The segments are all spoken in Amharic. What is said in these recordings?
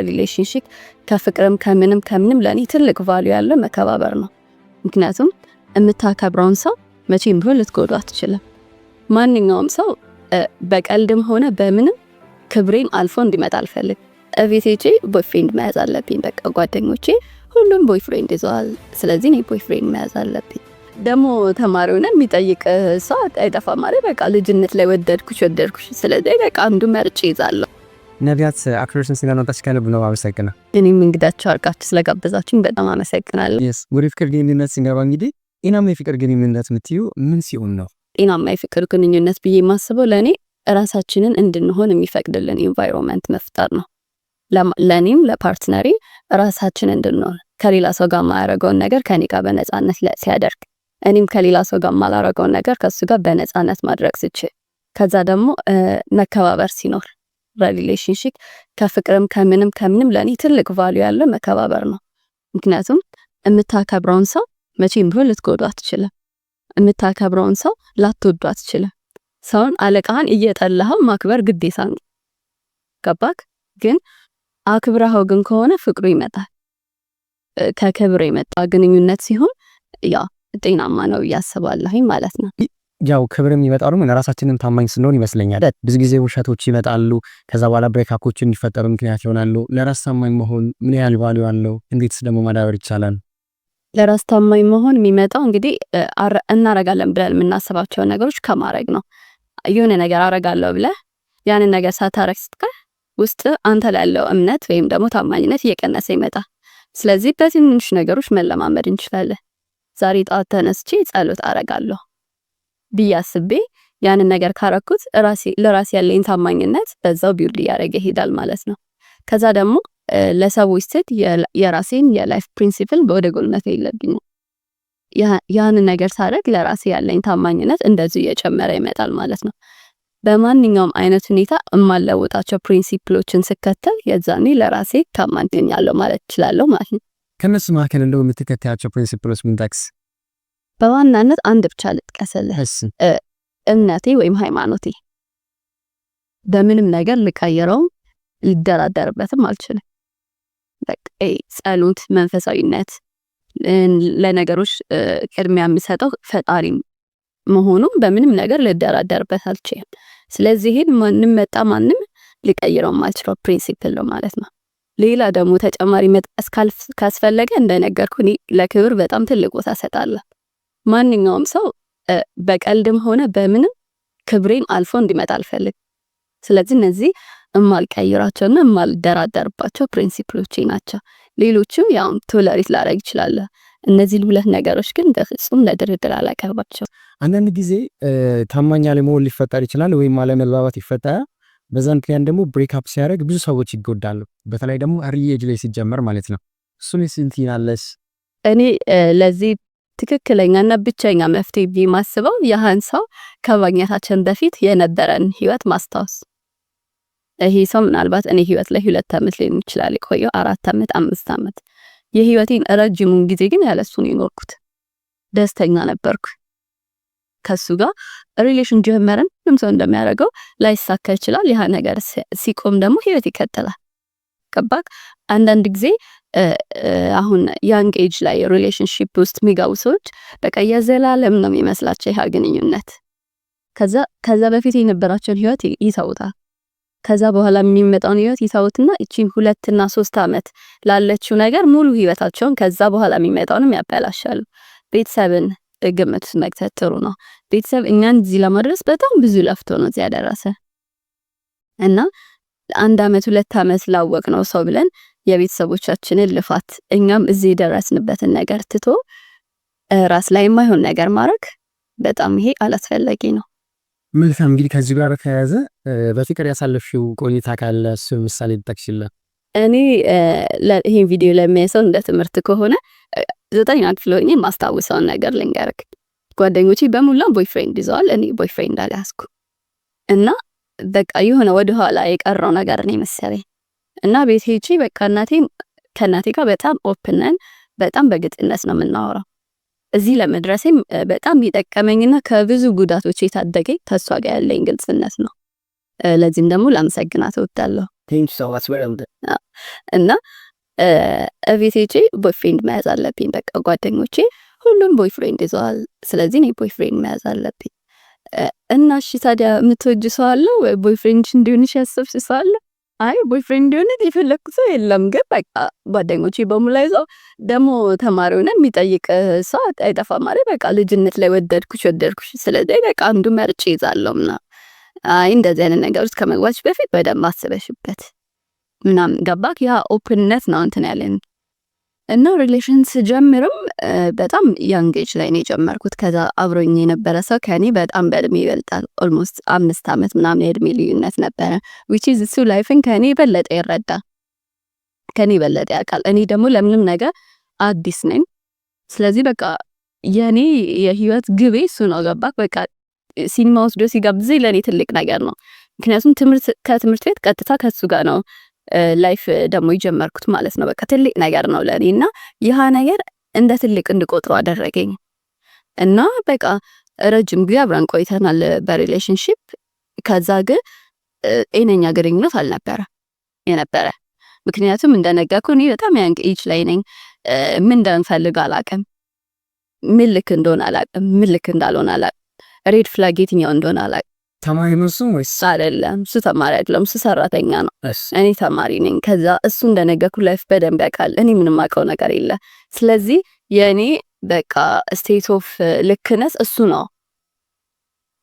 ሪሌሽንሺፕ ከፍቅርም ከምንም ለኔ ትልቅ ቫልዩ ያለው መከባበር ነው። ምክንያቱም የምታከብረውን ሰው መቼም ቢሆን ልትጎዳው አትችልም። ማንኛውም ሰው በቀልድም ሆነ በምንም ክብሬን አልፎ እንዲመጣ አልፈልግ። እቤቴ ቦይፍሬንድ መያዝ አለብኝ። በቃ ጓደኞቼ ሁሉም ቦይፍሬንድ ይዘዋል፣ ስለዚህ እኔ ቦይፍሬንድ መያዝ አለብኝ። ደግሞ ተማሪውን የሚጠይቅ ሰው አይጠፋም ማለት በቃ ልጅነት ላይ ወደድኩሽ፣ ስለዚህ በቃ አንዱ መርጬ ይዛለሁ። ነቢያት አክሮሽን ስለናታች ከልብ ነው አመሰግናለሁ። እኔም እንግዳችሁ አርጋችሁ ስለጋበዛችሁኝ በጣም አመሰግናለሁ። ወደ ፍቅር ግንኙነት ሲንገባ እንግዲህ ጤናማ የፍቅር ግንኙነት የምትዩ ምን ሲሆን ነው? ጤናማ የፍቅር ግንኙነት ብዬ የማስበው ለእኔ ራሳችንን እንድንሆን የሚፈቅድልን ኢንቫይሮንመንት መፍጠር ነው። ለእኔም ለፓርትነሪ ራሳችን እንድንሆን ከሌላ ሰው ጋር የማያደርገውን ነገር ከኔ ጋር በነፃነት ሲያደርግ፣ እኔም ከሌላ ሰው ጋር የማላደርገውን ነገር ከሱ ጋር በነፃነት ማድረግ ስችል፣ ከዛ ደግሞ መከባበር ሲኖር ሪሌሽንሺፕ ከፍቅርም ከምንም ለኔ ትልቅ ቫልዩ ያለው መከባበር ነው። ምክንያቱም የምታከብረውን ሰው መቼም ቢሆን ልትጎዳው አትችልም። የምታከብረውን ሰው ላትወዱ አትችልም። ሰውን አለቃህን እየጠላኸው ማክበር ግዴታ ነው። ገባክ? ግን አክብረኸው ግን ከሆነ ፍቅሩ ይመጣል። ከክብር የመጣ ግንኙነት ሲሆን ያ ጤናማ ነው ያስባለሁ ማለት ነው። ያው ክብርም ይመጣሉ ምን ራሳችንን ታማኝ ስንሆን ይመስለኛል። ብዙ ጊዜ ውሸቶች ይመጣሉ፣ ከዛ በኋላ ብሬካፖች እንዲፈጠሩ ምክንያት ይሆናሉ። ለራስ ታማኝ መሆን ምን ያህል ቫልዩ አለው? እንዴትስ ደግሞ ማዳበር ይቻላል? ለራስ ታማኝ መሆን የሚመጣው እንግዲህ እናረጋለን ብለን የምናስባቸው ነገሮች ከማድረግ ነው። የሆነ ነገር አረጋለሁ ብለህ ያንን ነገር ሳታረግ ስትቀር ውስጥ አንተ ላይ ያለው እምነት ወይም ደግሞ ታማኝነት እየቀነሰ ይመጣል። ስለዚህ በትንሽ ነገሮች መለማመድ እንችላለን። ዛሬ ጠዋት ተነስቼ ጸሎት አረጋለሁ ብዬ አስቤ ያንን ነገር ካረኩት ለራሴ ያለኝ ታማኝነት በዛው ቢውልድ ያደረገ ይሄዳል ማለት ነው። ከዛ ደግሞ ለሰዎች ስት የራሴን የላይፍ ፕሪንሲፕል ወደ ጎን መተው የለብኝም። ያንን ነገር ሳደርግ ለራሴ ያለኝ ታማኝነት እንደዚሁ እየጨመረ ይመጣል ማለት ነው። በማንኛውም አይነት ሁኔታ የማለውጣቸው ፕሪንሲፕሎችን ስከተል የዛኔ ለራሴ ታማኝ ሆኛለሁ ማለት እችላለሁ ማለት ነው። ከነሱ መካከል እንደው የምትከተያቸው ፕሪንሲፕሎች ምን ጠቅስ? በዋናነት አንድ ብቻ ልጥቀስልህ። እምነቴ ወይም ሃይማኖቴ በምንም ነገር ልቀይረው ሊደራደርበትም አልችልም። በቃ ጸሎት፣ መንፈሳዊነት፣ ለነገሮች ቅድሚያ የሚሰጠው ፈጣሪ መሆኑ በምንም ነገር ልደራደርበት አልችልም። ስለዚህ ማንም ሊቀይረው የማልችለው ፕሪንሲፕል ነው ማለት ነው። ሌላ ደግሞ ተጨማሪ መጥቀስ ካስፈለገ እንደነገርኩ እኔ ለክብር በጣም ትልቅ ቦታ ሰጣለሁ። ማንኛውም ሰው በቀልድም ሆነ በምንም ክብሬን አልፎ እንዲመጣ አልፈልግ። ስለዚህ እነዚህ የማልቀይራቸውና የማልደራደርባቸው ፕሪንሲፕሎቼ ናቸው። ሌሎችም ያው ቶለሬት ላደርግ ይችላል። እነዚህ ሁለት ነገሮች ግን በፍጹም ለድርድር አላቀርባቸው። አንዳንድ ጊዜ ታማኝ አለመሆን ሊፈጠር ይችላል ወይም አለመግባባት ይፈጠራል። በዛ ምክንያት ደግሞ ብሬክ አፕ ሲያደርግ ብዙ ሰዎች ይጎዳሉ። በተለይ ደግሞ አርሊ ኤጅ ላይ ሲጀመር ማለት ነው። እሱን ስንት ይናለስ? እኔ ለዚህ ትክክለኛና ብቸኛ መፍትሄ ብዬ ማስበው ያህን ሰው ከማግኘታችን በፊት የነበረን ህይወት ማስታወስ። ይሄ ሰው ምናልባት እኔ ህይወት ላይ 2 ዓመት ሊሆን ይችላል የቆየው 4 ዓመት 5 ዓመት። የህይወቴን ረጅሙን ጊዜ ግን ያለሱ ነው የኖርኩት። ደስተኛ ነበርኩ። ከሱ ጋር ሪሌሽን ጀመረን። ሁሉም ሰው እንደሚያደርገው ላይሳካ ይችላል። ያ ነገር ሲቆም ደግሞ ህይወት ይከተላል። ገባክ? አንዳንድ ጊዜ አሁን ያንግ ኤጅ ላይ ሪሌሽንሺፕ ውስጥ የሚገቡ ሰዎች በቃ የዘላለም ነው የሚመስላቸው ያ ግንኙነት። ከዛ በፊት የነበራቸውን ህይወት ይተውታል። ከዛ በኋላ የሚመጣውን ህይወት ይተውትና እቺን 2 እና 3 ዓመት ላለችው ነገር ሙሉ ህይወታቸውን ከዛ በኋላ የሚመጣውንም ያበላሻሉ። ቤተሰብን ግምት መክተት ጥሩ ነው። ቤተሰብ እኛን እዚህ ለማድረስ በጣም ብዙ ለፍቶ ነው እዚህ ያደረሰ እና 1 ዓመት 2 ዓመት ላወቅ ነው ሰው ብለን የቤተሰቦቻችንን ልፋት እኛም እዚህ የደረስንበትን ነገር ትቶ ራስ ላይ የማይሆን ነገር ማድረግ በጣም ይሄ አላስፈላጊ ነው። መልካም። እንግዲህ ከዚህ ጋር ተያያዘ በፍቅር ያሳለፍሽው ቆይታ ካለ እሱ ምሳሌ ልጠቅሽልን? እኔ ይሄን ቪዲዮ ለሚያየው እንደ ትምህርት ከሆነ 9 ክፍል ሆኜ ማስታወሰውን ነገር ልንገርክ። ጓደኞቼ በሙላ ቦይፍሬንድ ይዘዋል፣ እኔ ቦይፍሬንድ አልያዝኩም እና በቃ የሆነ ወደ ኋላ የቀረው ነገር ነው መሰለኝ እና ቤት ሄጄ በቃ ከእናቴ ጋር በጣም ኦፕን ነን፣ በጣም በግልጽነት ነው የምናወራው። እዚህ ለመድረሴም በጣም የጠቀመኝና ከብዙ ጉዳቶች የታደገኝ ተስፋ ጋር ያለኝ ግልጽነት ነው። ለዚህም ደግሞ ላመሰግናት እወዳለሁ። ቴንክ ዩ ሶ ማች በደንብ እና እቤት ሄጄ ቦይፍሬንድ መያዝ አለብኝ። በቃ ጓደኞቼ ሁሉም ቦይፍሬንድ ይዘዋል። ስለዚህ እኔ ቦይፍሬንድ መያዝ አለብኝ። እና እሺ ታዲያ የምትወጂ ሰው አለ ወይ? ቦይፍሬንድሽ እንዲሆንሽ ያሰብሽ ሰው አለ? አይ ቦይፍሬንድ እንዲሆን የፈለግኩ ሰው የለም። ግን በቃ ጓደኞቼ በሙላ ይዘው ደግሞ ተማሪ ሆነን የሚጠይቅ ሰው አይጠፋም ማለት በቃ ልጅነት ላይ ወደድኩሽ ስለዚህ በቃ አንዱ መርጬ ይዛለሁ ምናምን። አይ እንደዚህ አይነት ነገር ውስጥ ከመግባትሽ በፊት በደንብ አስበሽበት ምናምን ገባክ? ያ ኦፕንነት ነው እንትን ያለን እና ሪሌሽን ስጀምርም በጣም ያንግ ኤጅ ላይ ነው የጀመርኩት። ከዛ አብሮኝ የነበረ ሰው ከኔ በጣም በእድሜ ይበልጣል። ኦልሞስት 5 ዓመት ምናምን የእድሜ ልዩነት ነበረ። which is እሱ ላይፍን ከኔ በለጠ ይረዳል፣ ከኔ በለጠ ያውቃል። እኔ ደግሞ ለምንም ነገር አዲስ ነኝ። ስለዚህ በቃ የኔ የህይወት ግቤ እሱ ነው ገባክ? በቃ ሲኒማ ወስዶ ሲጋብዘኝ ለኔ ትልቅ ነገር ነው። ምክንያቱም ከትምህርት ቤት ቀጥታ ከሱ ጋር ነው ላይፍ ደግሞ የጀመርኩት ማለት ነው። በቃ ትልቅ ነገር ነው ለኔ እና ይህ ነገር እንደ ትልቅ እንድቆጥረው አደረገኝ። እና በቃ ረጅም ጊዜ አብረን ቆይተናል በሪሌሽንሺፕ። ከዛ ግን ጤነኛ ግንኙነት አልነበረ የነበረ። ምክንያቱም እንደነገርኩ እኔ በጣም ያንግ ኤጅ ላይ ነኝ። ምን እንደምፈልግ አላውቅም፣ ምን ልክ እንደሆነ አላውቅም፣ ምን ልክ እንዳልሆነ አላውቅም፣ ሬድ ፍላግ የትኛው እንደሆነ አላውቅም። ተማሪ ነው እሱ ወይስ? አይደለም፣ እሱ ተማሪ አይደለም፣ እሱ ሰራተኛ ነው። እኔ ተማሪ ነኝ። ከዛ እሱ እንደነገርኩ ላይፍ በደንብ ያውቃል። እኔ ምንም አውቀው ነገር የለ። ስለዚህ የኔ በቃ ስቴት ኦፍ ልክነስ እሱ ነው።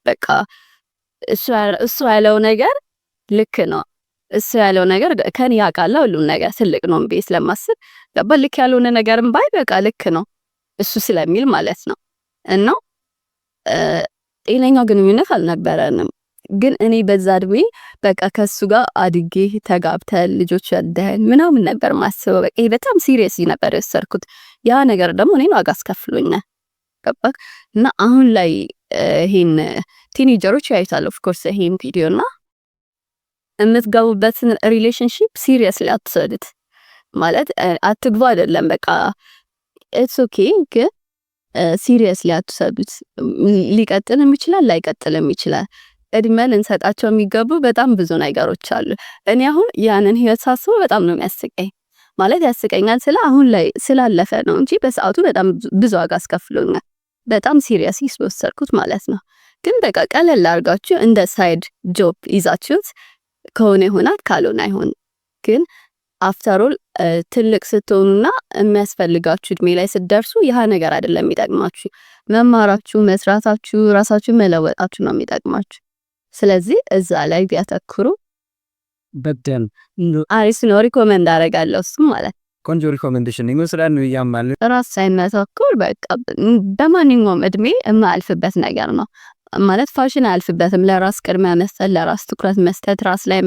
በቃ እሱ ያለው ነገር ልክ ነው። እሱ ያለው ነገር ከኔ ያውቃል። ሁሉን ነገር ትልቅ ነው ብዬ ስለማስብ ገባ። ልክ ያልሆነ ነገርም ባይ በቃ ልክ ነው እሱ ስለሚል ማለት ነው። እና ጤነኛ ግንኙነት አልነበረንም። ግን እኔ በዛ እድሜ በቃ ከሱ ጋር አድጌ ተጋብተን ልጆች ወልደን ምናምን ነበር ማስበው። በቃ በጣም ሲሪየስ ነበር የወሰድኩት። ያ ነገር ደግሞ እኔን ዋጋ አስከፍሎኛል ገባክ? እና አሁን ላይ ይሄን ቲኔጀሮች ያዩታል ኦፍ ኮርስ ይሄን ቪዲዮና የምትገቡበትን ሪሌሽንሺፕ ሲሪየስሊ አትወስዱት ማለት አትግቡ አይደለም። በቃ ኢትስ ኦኬ ግን ሲሪየስሊ አትወስዱት። ሊቀጥልም ይችላል ላይቀጥልም ይችላል። እድሜ ልንሰጣቸው የሚገቡ በጣም ብዙ ነገሮች አሉ። እኔ አሁን ያንን ህይወት ሳስበው በጣም ነው የሚያስቀኝ። ማለት ያስቀኛል ስለ አሁን ላይ ስላለፈ ነው እንጂ በሰዓቱ በጣም ብዙ ዋጋ አስከፍሎኛል። በጣም ሲሪየስሊ ወሰድኩት ማለት ነው። ግን በቃ ቀለል አድርጋችሁ እንደ ሳይድ ጆብ ይዛችሁት ከሆነ ይሆናል፣ ካልሆነ አይሆን። ግን አፍተር ኦል ትልቅ ስትሆኑና የሚያስፈልጋችሁ እድሜ ላይ ስትደርሱ ይህ ነገር አይደለም የሚጠቅማችሁ። መማራችሁ፣ መስራታችሁ፣ ራሳችሁ መለወጣችሁ ነው የሚጠቅማችሁ። ስለዚህ እዛ ላይ ቢያተኩሩ በደም አሪፍ ነው። ሪኮመንድ አደርጋለሁ። እሱ ማለት ቆንጆ ሪኮመንዴሽን ይመስላል ነው ያማል። ራስ ሳይመተኩር በቃ በማንኛውም እድሜ የማያልፍበት ነገር ነው ማለት ፋሽን አያልፍበትም። ለራስ ቅድሚያ መስጠት፣ ለራስ ትኩረት መስጠት፣ ራስ ላይ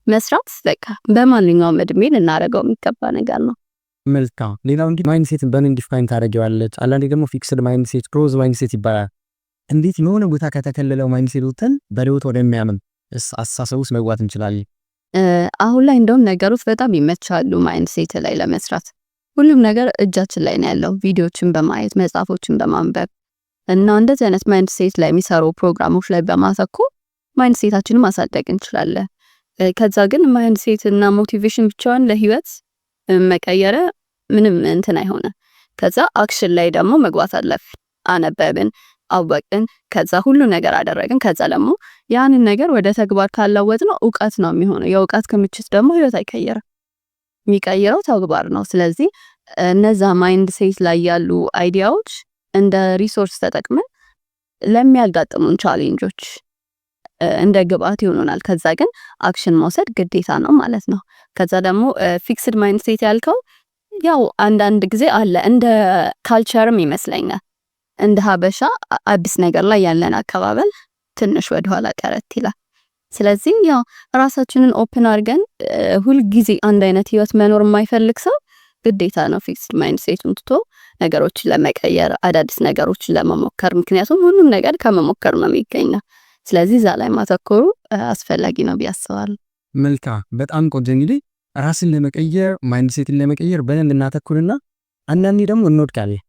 መስራት በቃ በማንኛውም እድሜ ልናደርገው የሚገባ ነገር ነው። መልካም። ሌላው እንግዲህ ማይንድሴትን በምን ዲፋይን ታደርጊዋለች? አንዳንዴ ደግሞ ፊክስድ ማይንድሴት፣ ክሎዝ ማይንድሴት ይባላል። እንዴት የሆነ ቦታ ከተከለለው ማይንድሴት ወጥተን በህይወት ወደሚያምን አስተሳሰብ ውስጥ መግባት እንችላለን? አሁን ላይ እንደውም ነገሮች በጣም ይመቻሉ ማይንድሴት ላይ ለመስራት። ሁሉም ነገር እጃችን ላይ ነው ያለው፣ ቪዲዮችን በማየት መጽሐፎችን በማንበብ እና እንደዚህ አይነት ማይንድሴት ላይ የሚሰሩ ፕሮግራሞች ላይ በማተኮር ማይንድሴታችንን ማሳደግ እንችላለን። ከዛ ግን ማይንድሴት እና ሞቲቬሽን ብቻውን ለህይወት መቀየረ ምንም እንትን አይሆንም። ከዛ አክሽን ላይ ደግሞ መግባት አለብን። አነበብን፣ አወቅን፣ ከዛ ሁሉ ነገር አደረግን። ከዛ ደግሞ ያንን ነገር ወደ ተግባር ካለወጥ ነው እውቀት ነው የሚሆነው። የእውቀት ክምችት ደግሞ ህይወት አይቀየርም፣ የሚቀይረው ተግባር ነው። ስለዚህ እነዛ ማይንድሴት ላይ ያሉ አይዲያዎች እንደ ሪሶርስ ተጠቅመን ለሚያጋጥሙን ቻሌንጆች እንደ ግብአት ይሆኑናል። ከዛ ግን አክሽን መውሰድ ግዴታ ነው ማለት ነው። ከዛ ደግሞ ፊክስድ ማይንድሴት ያልከው ያው አንዳንድ ጊዜ አለ እንደ ካልቸርም ይመስለኛል። እንደ ሀበሻ አዲስ ነገር ላይ ያለን አካባበል ትንሽ ወደኋላ ቀረት ይላል። ስለዚህ ያው ራሳችንን ኦፕን አድርገን ሁል ጊዜ አንድ አይነት ህይወት መኖር የማይፈልግ ሰው ግዴታ ነው ፊክስድ ማይንድሴቱን ትቶ ነገሮችን ለመቀየር አዳዲስ ነገሮችን ለመሞከር። ምክንያቱም ሁሉም ነገር ከመሞከር ነው የሚገኘው። ስለዚህ እዛ ላይ ማተኮሩ አስፈላጊ ነው ብዬ አስባለሁ። መልካም፣ በጣም ቆንጆ። እንግዲህ ራስን ለመቀየር ማይንድሴትን ለመቀየር በደንብ እናተኩርና አንዳንዴ ደግሞ እንወድቃለን፣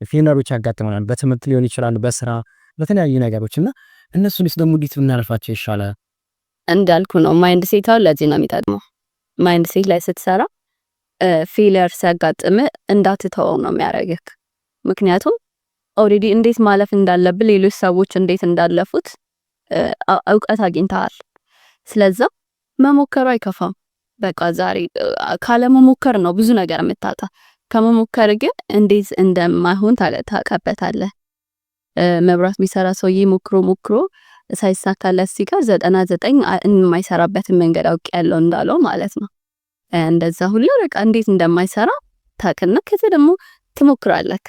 ፌነሮች ያጋጥመናል። በትምህርት ሊሆን ይችላል፣ በስራ በተለያዩ ነገሮች እና እነሱንስ ደግሞ እንዴት ብናልፋቸው ይሻላል? እንዳልኩ ነው ማይንድ ሴት አሁን ለዚህ ነው የሚጠቅመው። ማይንድ ሴት ላይ ስትሰራ ፌለር ሲያጋጥም እንዳትተወው ነው የሚያደርግህ። ምክንያቱም ኦልሬዲ እንዴት ማለፍ እንዳለብህ ሌሎች ሰዎች እንዴት እንዳለፉት እውቀት አግኝተሃል። ስለዛ መሞከሩ አይከፋም። በቃ ዛሬ ካለመሞከር ነው ብዙ ነገር የምታጣ። ከመሞከር ግን እንዴት እንደማይሆን ታውቅበታለህ። መብራት ቢሰራ ሰውዬ ሞክሮ ሳይሳካለት ሲቀር 99 የማይሰራበትን መንገድ አውቄያለሁ እንዳለው ማለት ነው። እንደዛ ሁሉ በቃ እንዴት እንደማይሰራ ታውቅና ከዚህ ደግሞ ትሞክራለህ።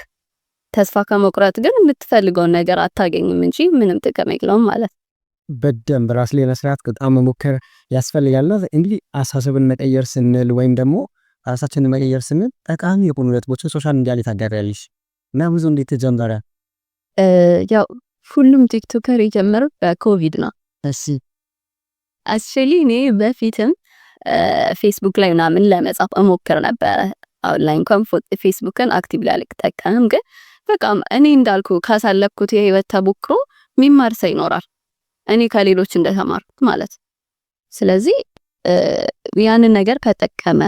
ተስፋ ከመቁረጥ ግን የምትፈልገውን ነገር አታገኝም እንጂ ምንም ጥቅም የለውም ማለት ነው። በደንብ ራስ ላይ መስራት በጣም መሞከር ያስፈልጋል። እንግዲህ አሳሰብን መቀየር ስንል ወይም ደግሞ ራሳችንን መቀየር ስንል ጠቃሚ የሆኑ ነጥቦችን ሶሻል ሚዲያ ላይ ታጋሪያለሽ እና ብዙ እንዴት ተጀመረ? ያው ሁሉም ቲክቶከር የጀመረው በኮቪድ ነው። እሺ አክቹሊ እኔ በፊትም ፌስቡክ ላይ ምናምን ለመጻፍ እሞክር ነበረ። አሁን ላይ እንኳን ፌስቡክን አክቲቭ ላይ አልጠቀምም፣ ግን በቃ እኔ እንዳልኩ ካሳለፍኩት የህይወት ተሞክሮ የሚማር ሰው ይኖራል፣ እኔ ከሌሎች እንደተማርኩት ማለት። ስለዚህ ያንን ነገር ከጠቀመ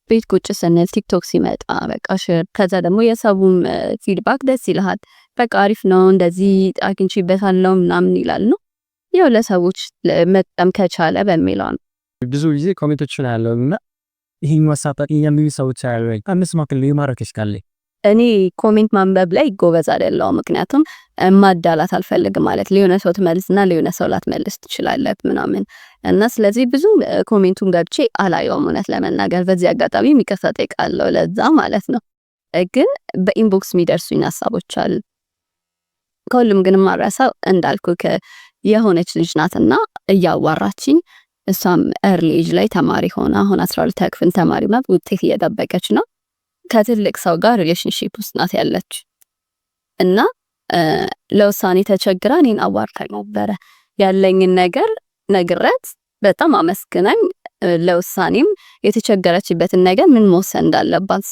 ቤት ቁጭ ስንል ቲክቶክ ሲመጣ በቃ ሼር፣ ከዛ ደግሞ የሰቡም ፊድባክ ደስ ይልሃል። በቃ አሪፍ ነው እንደዚህ አግኝቼበታለሁ ምናምን ይላል ነው ያው ለሰዎች መጠቀም ከቻለ በሚለው ነው። ብዙ ጊዜ ኮሜንቶችን ያለው እና ይሄን ማሳጣት የሚሉ ሰዎች ያለው አንስ ማክል ይማረከሽ ካለ እኔ ኮሜንት ማንበብ ላይ ጎበዝ አይደለሁም። ምክንያቱም ማዳላት አልፈልግም ማለት ሊሆነ ሰው ትመልስና ሊሆነ ሰው ላትመልስ ትችላለህ ምናምን እና ስለዚህ ብዙ ኮሜንቱን ገብቼ አላየውም እውነት ለመናገር። በዚህ አጋጣሚ የሚከሳ ጠይቃለሁ ለዛ ማለት ነው። ግን በኢንቦክስ የሚደርሱኝ ሀሳቦች አሉ። ከሁሉም ግን ማራሳው እንዳልኩ የሆነች ልጅ ናትና እያዋራችኝ እሷም ኤርሊ ኤጅ ላይ ተማሪ ሆና አሁን 12 ክፍል ተማሪ ናት፣ ውጤት እየጠበቀች ነው። ከትልቅ ሰው ጋር ሪሌሽንሺፕ ውስጥ ናት ያለች እና ለውሳኔ ተቸግራ እኔን አዋርታኝ ነበረ። ያለኝን ነገር ነግረት በጣም አመስግናኝ ለውሳኔም የተቸገረችበትን ነገር ምን መወሰን እንዳለባት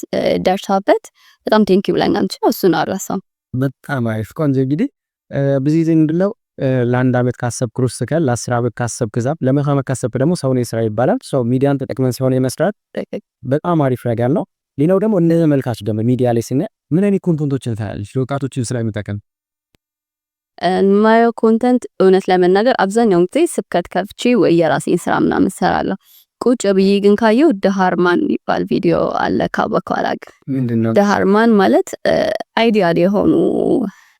ደርሳበት በጣም ቴንኪው ብላኛለች። እሱን አልረሳም። በጣም አሪፍ ቆንጆ። እንግዲህ ብዙ ጊዜ ምንድነው ለአንድ አመት ካሰብክ ሩስ ከል ለ10 አመት ካሰብክ ዛብ ለመቶ አመት ካሰብክ ደግሞ ሰው ነው ስራ ይባላል። ሰው ሚዲያን ተጠቅመን ሲሆን የመስራት በጣም አሪፍ ነገር ነው። ሌላው ደግሞ እነ ተመልካች ደግሞ ሚዲያ ላይ ሲነ ምን አይነት ኮንተንቶችን ታያለሽ? ለወጣቶችን ስለሚጠቅም ማዮ ኮንተንት እውነት ለመናገር አብዛኛውን ጊዜ ስብከት ከፍቼ ወይ የራሴን ስራ ምናምን ሰራለሁ። ቁጭ ብዬ ግን ካየው ደሃርማን የሚባል ቪዲዮ አለ ካበካላግ። ምንድነው ደሃርማን ማለት አይዲያል የሆኑ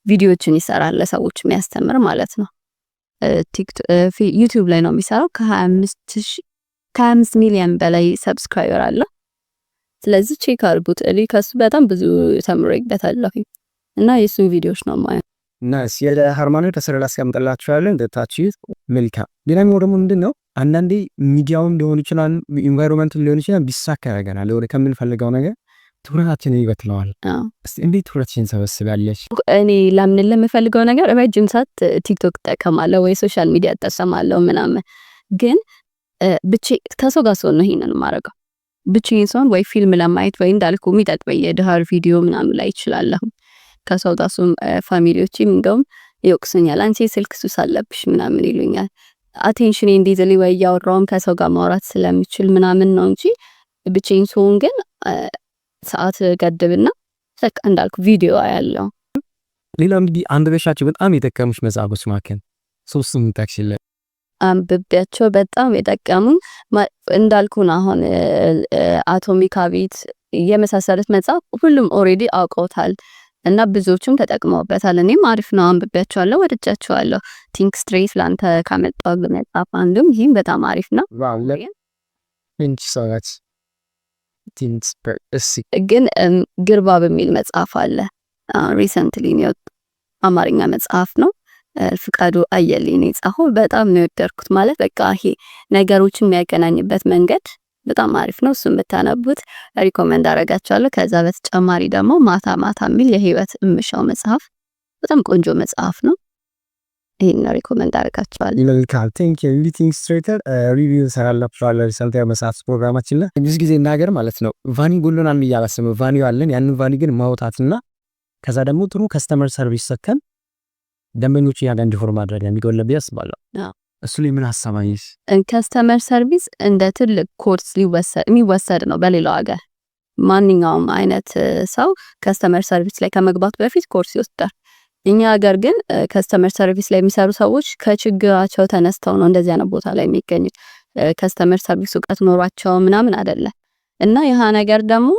ቪዲዮዎችን ይሰራል ለሰዎች የሚያስተምር ማለት ነው። ዩቲዩብ ላይ ነው የሚሰራው። ከ25 ሚሊዮን በላይ ሰብስክራይበር አለ። ስለዚህ ቼክ አድርጉት። እኔ ከሱ በጣም ብዙ ተምሬበታለሁ እና የሱን ቪዲዮዎች ነው ማየው። ናይስ። የደሃርማን ተሰራላ ያስቀምጥላችኋለን እንደታችሁ መልካም። ሌላኛው ደግሞ ምንድነው አንዳንዴ ሚዲያውን ሊሆን ይችላል ኢንቫይሮንመንት ሊሆን ይችላል ቢሳካ ያደርገናል ወደ ከምንፈልገው ነገር ትኩረታችንን ይበትለዋል። እስቲ እንዴት ትኩረትሽን ሰበስባለሽ? እኔ ላምን ለምፈልገው ነገር ረጅም ሰዓት ቲክቶክ እጠቀማለሁ ወይ ሶሻል ሚዲያ እጠቀማለሁ ምናምን፣ ግን ከሰው ጋር ሰው ነው ይሄንን ማረጋው። ብቻዬን ሰው ወይ ፊልም ለማየት ወይ እንዳልኩ የሚጠቅመኝ የድሃር ቪዲዮ ምናምን ላይ ይችላልሁ። ከሰው ጋር ሰው ፋሚሊዎቼ እንደውም ይወቅሱኛል፣ አንቺ ስልክ ሱስ አለብሽ ምናምን ይሉኛል። አቴንሽን እንዲዝሊ ወይ ያወራውም ከሰው ጋር ማውራት ስለሚችል ምናምን ነው እንጂ ብቻዬን ሰው ግን ሰዓት ገድብና በቃ እንዳልኩ ቪዲዮ ያለው። ሌላ እንግዲህ አንብበሻቸው በጣም የጠቀሙሽ መጽሐፎች ማከን ሶስቱም ታክሲለ አንብቤያቸው በጣም የጠቀሙኝ እንዳልኩን አሁን አቶሚክ ሃቢት የመሳሰሉት መጽሐፍ ሁሉም ኦሬዲ አውቀውታል እና ብዙዎችም ተጠቅመውበታል። እኔም አሪፍ ነው አንብቤያቸዋለሁ፣ ወድጃቸዋለሁ። ቲንክ ስትሬት ላንተ ካመጣው መጽሐፍ አንዱም ይሄም በጣም አሪፍ ነው። ግን ግርባብ የሚል መጽሐፍ አለ ሪሰንትሊ ነው አማርኛ መጽሐፍ ነው። ፍቃዱ አየልኝ የጻፈው በጣም ነው የወደድኩት። ማለት በቃ ይሄ ነገሮችን የሚያገናኝበት መንገድ በጣም አሪፍ ነው። እሱን ብታነቡት ሪኮመንድ አደርጋችኋለሁ። ከዛ በተጨማሪ ደግሞ ማታ ማታ የሚል የህይወት እምሻው መጽሐፍ በጣም ቆንጆ መጽሐፍ ነው። ይሄን ሪኮመንድ አደርጋችኋለሁ። ይልካል ቲንክ ኤቭሪቲንግ ስትሬተር ሪቪው ሰራላችኋለሁ። ሪሰልት መጽሐፍ ፕሮግራማችን ላይ ብዙ ጊዜ እናገር ማለት ነው ቫኒ ጎሎናል የሚያባስም ቫኒ አለን። ያንን ቫኒ ግን ማውጣትና ከዛ ደግሞ ጥሩ ከስተመር ሰርቪስ ሰከን ደንበኞች ያጋ እንዲሆኑ ማድረግ የሚጎል ለቢያስ ባለው እሱ ላይ ምን ሀሳብ አየሽ? ከስተመር ሰርቪስ እንደ ትልቅ ኮርስ የሚወሰድ ነው በሌላው ሀገር። ማንኛውም አይነት ሰው ከስተመር ሰርቪስ ላይ ከመግባቱ በፊት ኮርስ ይወስዳል። እኛ ሀገር ግን ከስተመር ሰርቪስ ላይ የሚሰሩ ሰዎች ከችግራቸው ተነስተው ነው እንደዚህ አይነት ቦታ ላይ የሚገኙት። ከስተመር ሰርቪስ እውቀት ኖሯቸው ምናምን አይደለም። እና ይህ ነገር ደግሞ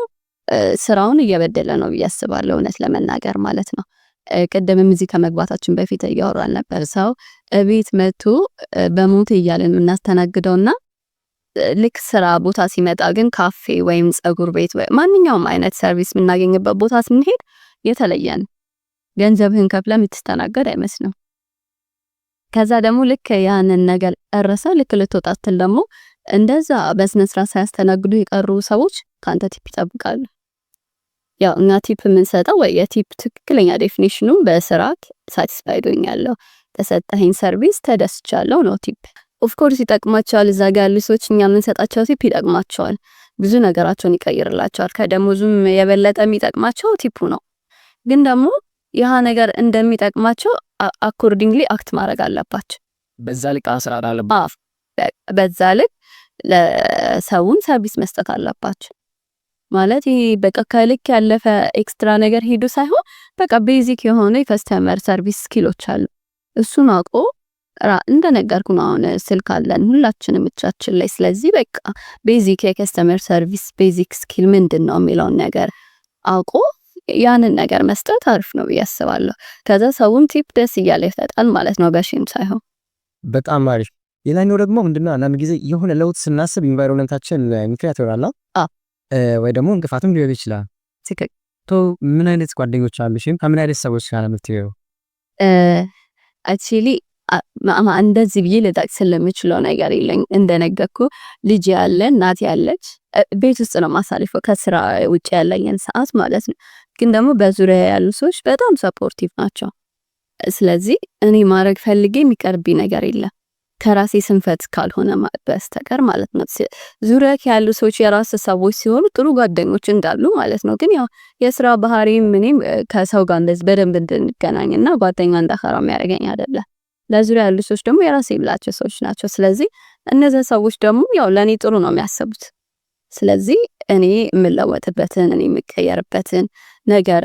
ስራውን እየበደለ ነው ብዬ አስባለሁ፣ እውነት ለመናገር ማለት ነው። ቅድምም እዚህ ከመግባታችን በፊት እያወራን ነበር። ሰው እቤት መጥቶ በሞት እያለን የምናስተናግደውና ልክ ስራ ቦታ ሲመጣ ግን ካፌ ወይም ፀጉር ቤት ወይ ማንኛውም አይነት ሰርቪስ የምናገኝበት ቦታ ስንሄድ የተለየ ነው። ገንዘብህን ከፍለህ የምትስተናገድ አይመስልም። ከዛ ደግሞ ልክ ያንን ነገር እረሰ ልክ ልትወጣ ስትል ደግሞ እንደዛ በስነ ስርዓት ሳያስተናግዱ የቀሩ ሰዎች ካንተ ቲፕ ይጠብቃሉ። ያው እኛ ቲፕ የምንሰጠው ወይ የቲፕ ትክክለኛ ዴፊኒሽኑ በስርዓት ሳቲስፋይድ ሆኛለሁ፣ ተሰጠኸኝ ሰርቪስ ተደስቻለሁ ነው ቲፕ። ኦፍ ኮርስ ይጠቅማቸዋል። እዛ ጋር ያሉ ሰዎች እኛ የምንሰጣቸው ቲፕ ይጠቅማቸዋል፣ ብዙ ነገራቸውን ይቀይርላቸዋል። ከደሞዙም የበለጠ የሚጠቅማቸው ቲፑ ነው። ግን ደግሞ ያ ነገር እንደሚጠቅማቸው አኮርዲንግሊ አክት ማድረግ አለባቸው። በዛ ልክ አስራር አለባቸው። በዛ ልክ ለሰውን ሰርቪስ መስጠት አለባቸው። ማለት ይሄ በቃ ከልክ ያለፈ ኤክስትራ ነገር ሄዱ ሳይሆን በቃ ቤዚክ የሆነ የከስተመር ሰርቪስ ስኪሎች አሉ። እሱን አውቆ እንደነገርኩ ነው። አሁን ስልክ አለን ሁላችንም እጃችን ላይ። ስለዚህ በቃ ቤዚክ የከስተመር ሰርቪስ ቤዚክ ስኪል ምንድነው የሚለውን ነገር አውቆ ያንን ነገር መስጠት አሪፍ ነው ብዬ አስባለሁ። ከዛ ሰውን ቲፕ ደስ እያለ ይሰጣል ማለት ነው፣ በሺም ሳይሆን። በጣም አሪፍ። ሌላኛው ደግሞ ምንድነው አንዳንድ ጊዜ የሆነ ለውጥ ስናስብ ኢንቫይሮንመንታችን ምክንያት ይሆናል ወይ ደግሞ እንቅፋትም ሊሆን ይችላል። ምን አይነት ጓደኞች አሉሽ? ከምን አይነት ሰዎች ጋር ነው የምትሄደው? አክቹሊ እንደዚህ ብዬ ልጠቅስ ስለምችለው ነገር የለኝ። እንደነገርኩ ልጅ ያለ እናት ያለች ቤት ውስጥ ነው ማሳልፈው ከስራ ውጭ ያለኝን ሰዓት ማለት ነው። ግን ደግሞ በዙሪያ ያሉ ሰዎች በጣም ሰፖርቲቭ ናቸው። ስለዚህ እኔ ማድረግ ፈልጌ የሚቀርብኝ ነገር የለም ከራሴ ስንፈት ካልሆነ በስተቀር ማለት ነው። ዙሪያ ያሉ ሰዎች የራስ ሰዎች ሲሆኑ ጥሩ ጓደኞች እንዳሉ ማለት ነው። ግን ያው የስራ ባህሪ ምንም ከሰው ጋር እንደዚህ በደንብ እንድንገናኝና ጓደኛ እንዳፈራ የሚያደርገኝ አይደለም። ለዙሪያ ያሉ ሰዎች ደግሞ የራሴ ብላቸው ሰዎች ናቸው። ስለዚህ እነዚህ ሰዎች ደግሞ ያው ለኔ ጥሩ ነው የሚያስቡት። ስለዚህ እኔ የምለወጥበትን እኔ የምቀየርበትን ነገር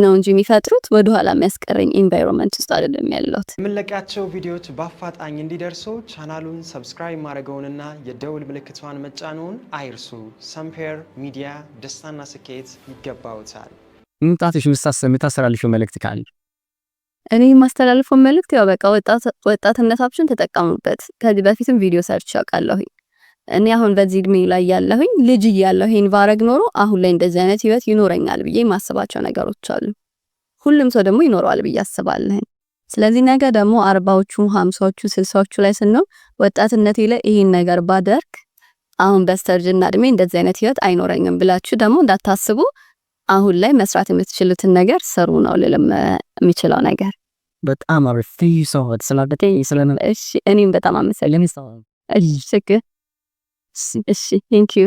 ነው እንጂ የሚፈጥሩት ወደኋላ የሚያስቀረኝ ኢንቫይሮንመንት ውስጥ አይደለም ያለሁት። የምንለቃቸው ቪዲዮዎች በአፋጣኝ እንዲደርሱ ቻናሉን ሰብስክራይብ ማድረግውንና የደውል ምልክቷን መጫኑን አይርሱ። ሰምፔር ሚዲያ ደስታና ስኬት ይገባውታል። ምንጣትሽ የምታስተላልፈው መልእክት ካለ? እኔ የማስተላልፈው መልእክት ያው በቃ ወጣትነታችን ተጠቀሙበት። ከዚህ በፊትም ቪዲዮ ሰርች አውቃለሁ። እኔ አሁን በዚህ እድሜ ላይ ያለሁኝ ልጅ እያለሁ ይሄን ባረግ ኖሮ አሁን ላይ እንደዚህ አይነት ህይወት ይኖረኛል ብዬ ማስባቸው ነገሮች አሉ። ሁሉም ሰው ደግሞ ይኖረዋል ብዬ አስባለሁ። ስለዚህ ነገ ደግሞ 40ዎቹ 50ዎቹ 60ዎቹ ላይ ስንሆን ወጣትነቴ ላይ ይሄን ነገር ባደርግ አሁን በስተርጅና እድሜ እንደዚህ አይነት ህይወት አይኖረኝም ብላችሁ ደግሞ እንዳታስቡ። አሁን ላይ መስራት የምትችሉትን ነገር ስሩ ነው ልልም የሚችለው ነገር። በጣም አሪፍ ሰው ስለደከኝ ስለነ። እሺ እኔም በጣም አመሰግናለሁ። እሺ ቴንክ ዩ